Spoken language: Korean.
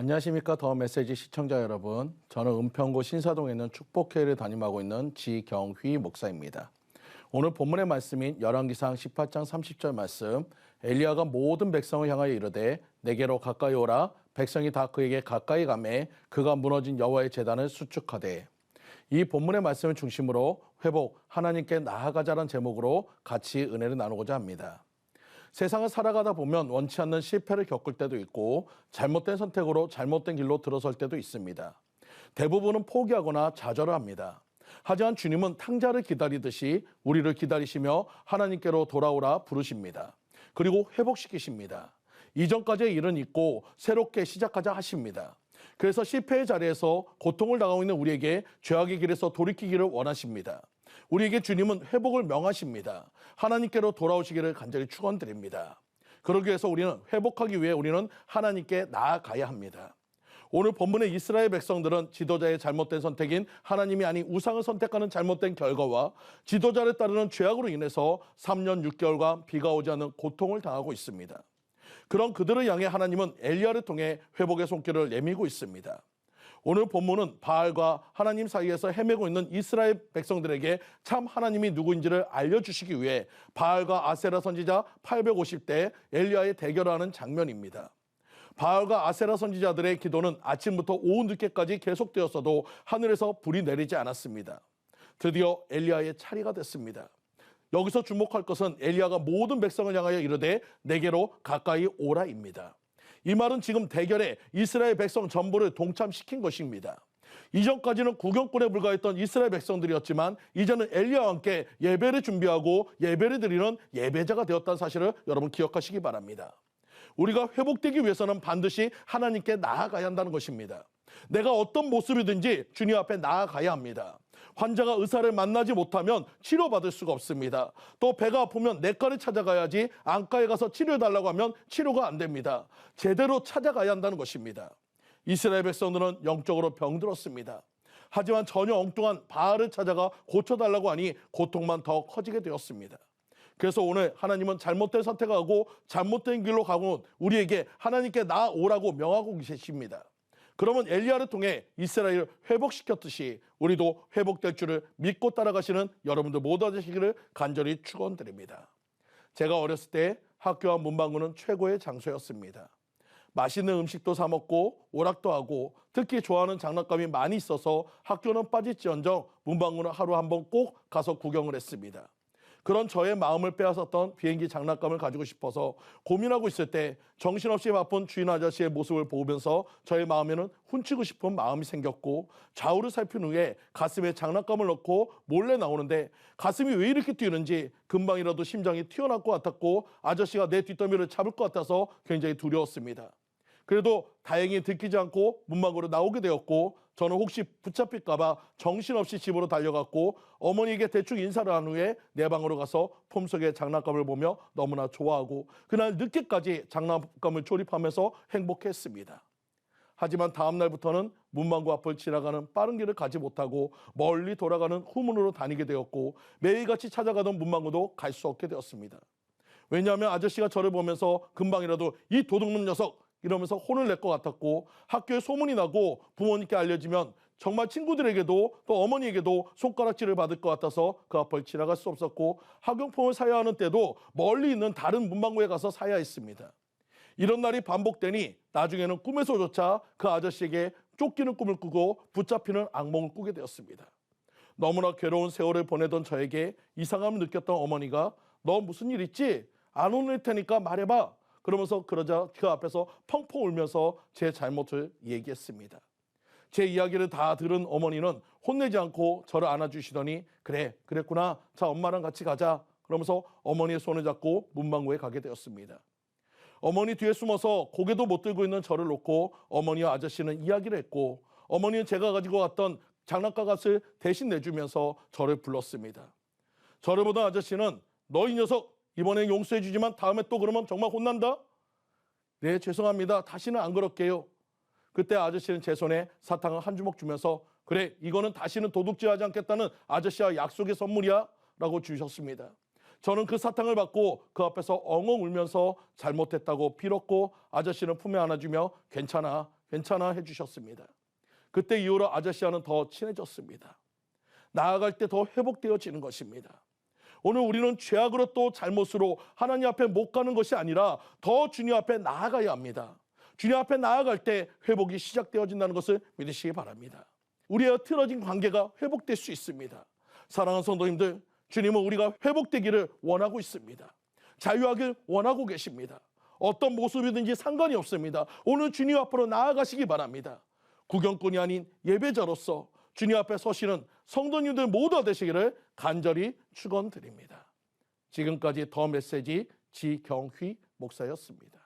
안녕하십니까. 더 메시지 시청자 여러분. 저는 은평구 신사동에 있는 축복회를 담임하고 있는 지경휘 목사입니다. 오늘 본문의 말씀인 열왕기상 18장 30절 말씀, 엘리야가 모든 백성을 향하여 이르되 내게로 가까이 오라. 백성이 다 그에게 가까이 가매 그가 무너진 여호와의 제단을 수축하되. 이 본문의 말씀을 중심으로 회복, 하나님께 나아가자라는 제목으로 같이 은혜를 나누고자 합니다. 세상을 살아가다 보면 원치 않는 실패를 겪을 때도 있고 잘못된 선택으로 잘못된 길로 들어설 때도 있습니다. 대부분은 포기하거나 좌절을 합니다. 하지만 주님은 탕자를 기다리듯이 우리를 기다리시며 하나님께로 돌아오라 부르십니다. 그리고 회복시키십니다. 이전까지의 일은 잊고 새롭게 시작하자 하십니다. 그래서 실패의 자리에서 고통을 당하고 있는 우리에게 죄악의 길에서 돌이키기를 원하십니다. 우리에게 주님은 회복을 명하십니다. 하나님께로 돌아오시기를 간절히 축원드립니다. 그러기 위해서 우리는 회복하기 위해 우리는 하나님께 나아가야 합니다. 오늘 본문의 이스라엘 백성들은 지도자의 잘못된 선택인 하나님이 아닌 우상을 선택하는 잘못된 결과와 지도자를 따르는 죄악으로 인해서 3년 6개월간 비가 오지 않는 고통을 당하고 있습니다. 그런 그들을 향해 하나님은 엘리야를 통해 회복의 손길을 내밀고 있습니다. 오늘 본문은 바알과 하나님 사이에서 헤매고 있는 이스라엘 백성들에게 참 하나님이 누구인지를 알려주시기 위해 바알과 아세라 선지자 850대 엘리야의 대결하는 장면입니다. 바알과 아세라 선지자들의 기도는 아침부터 오후 늦게까지 계속되었어도 하늘에서 불이 내리지 않았습니다. 드디어 엘리야의 차례가 됐습니다. 여기서 주목할 것은 엘리야가 모든 백성을 향하여 이르되 내게로 가까이 오라입니다. 이 말은 지금 대결에 이스라엘 백성 전부를 동참시킨 것입니다. 이전까지는 구경꾼에 불과했던 이스라엘 백성들이었지만 이제는 엘리야와 함께 예배를 준비하고 예배를 드리는 예배자가 되었다는 사실을 여러분 기억하시기 바랍니다. 우리가 회복되기 위해서는 반드시 하나님께 나아가야 한다는 것입니다. 내가 어떤 모습이든지 주님 앞에 나아가야 합니다. 환자가 의사를 만나지 못하면 치료받을 수가 없습니다. 또 배가 아프면 내과를 찾아가야지 안과에 가서 치료해달라고 하면 치료가 안 됩니다. 제대로 찾아가야 한다는 것입니다. 이스라엘 백성들은 영적으로 병들었습니다. 하지만 전혀 엉뚱한 바알을 찾아가 고쳐달라고 하니 고통만 더 커지게 되었습니다. 그래서 오늘 하나님은 잘못된 선택하고 잘못된 길로 가고 온 우리에게 하나님께 나아오라고 명하고 계십니다. 그러면 엘리야를 통해 이스라엘을 회복시켰듯이 우리도 회복될 줄을 믿고 따라가시는 여러분들 모두 되시기를 간절히 축원드립니다. 제가 어렸을 때 학교와 문방구는 최고의 장소였습니다. 맛있는 음식도 사 먹고 오락도 하고 특히 좋아하는 장난감이 많이 있어서 학교는 빠질지언정 문방구는 하루 한 번 꼭 가서 구경을 했습니다. 그런 저의 마음을 빼앗았던 비행기 장난감을 가지고 싶어서 고민하고 있을 때 정신없이 바쁜 주인 아저씨의 모습을 보면서 저의 마음에는 훔치고 싶은 마음이 생겼고 좌우를 살핀 후에 가슴에 장난감을 넣고 몰래 나오는데 가슴이 왜 이렇게 뛰는지 금방이라도 심장이 튀어나올 것 같았고 아저씨가 내 뒷덜미를 잡을 것 같아서 굉장히 두려웠습니다. 그래도 다행히 들키지 않고 문방구로 나오게 되었고 저는 혹시 붙잡힐까 봐 정신없이 집으로 달려갔고 어머니에게 대충 인사를 한 후에 내 방으로 가서 폼속의 장난감을 보며 너무나 좋아하고 그날 늦게까지 장난감을 조립하면서 행복했습니다. 하지만 다음 날부터는 문방구 앞을 지나가는 빠른 길을 가지 못하고 멀리 돌아가는 후문으로 다니게 되었고 매일같이 찾아가던 문방구도 갈 수 없게 되었습니다. 왜냐하면 아저씨가 저를 보면서 금방이라도 이 도둑놈 녀석 이러면서 혼을 낼 것 같았고 학교에 소문이 나고 부모님께 알려지면 정말 친구들에게도 또 어머니에게도 손가락질을 받을 것 같아서 그 앞을 지나갈 수 없었고 학용품을 사야 하는 때도 멀리 있는 다른 문방구에 가서 사야 했습니다. 이런 날이 반복되니 나중에는 꿈에서조차 그 아저씨에게 쫓기는 꿈을 꾸고 붙잡히는 악몽을 꾸게 되었습니다. 너무나 괴로운 세월을 보내던 저에게 이상함을 느꼈던 어머니가 너 무슨 일 있지? 안 혼낼 테니까 말해봐. 그러면서 그러자 그 앞에서 펑펑 울면서 제 잘못을 얘기했습니다. 제 이야기를 다 들은 어머니는 혼내지 않고 저를 안아주시더니 그래 그랬구나 자 엄마랑 같이 가자 그러면서 어머니의 손을 잡고 문방구에 가게 되었습니다. 어머니 뒤에 숨어서 고개도 못 들고 있는 저를 놓고 어머니와 아저씨는 이야기를 했고 어머니는 제가 가지고 왔던 장난감 값을 대신 내주면서 저를 불렀습니다. 저를 보던 아저씨는 너 이 녀석 이번엔 용서해 주지만 다음에 또 그러면 정말 혼난다? 네 죄송합니다. 다시는 안 그럴게요. 그때 아저씨는 제 손에 사탕을 한 주먹 주면서 그래 이거는 다시는 도둑질하지 않겠다는 아저씨와 약속의 선물이야 라고 주셨습니다. 저는 그 사탕을 받고 그 앞에서 엉엉 울면서 잘못했다고 빌었고 아저씨는 품에 안아주며 괜찮아 괜찮아 해주셨습니다. 그때 이후로 아저씨와는 더 친해졌습니다. 나아갈 때 더 회복되어지는 것입니다. 오늘 우리는 죄악으로 또 잘못으로 하나님 앞에 못 가는 것이 아니라 더 주님 앞에 나아가야 합니다. 주님 앞에 나아갈 때 회복이 시작되어진다는 것을 믿으시기 바랍니다. 우리의 틀어진 관계가 회복될 수 있습니다. 사랑하는 성도님들, 주님은 우리가 회복되기를 원하고 있습니다. 자유하길 원하고 계십니다. 어떤 모습이든지 상관이 없습니다. 오늘 주님 앞으로 나아가시기 바랍니다. 구경꾼이 아닌 예배자로서 주님 앞에 서시는 성도님들 모두 되시기를 간절히 축원드립니다. 지금까지 더 메시지 지경휘 목사였습니다.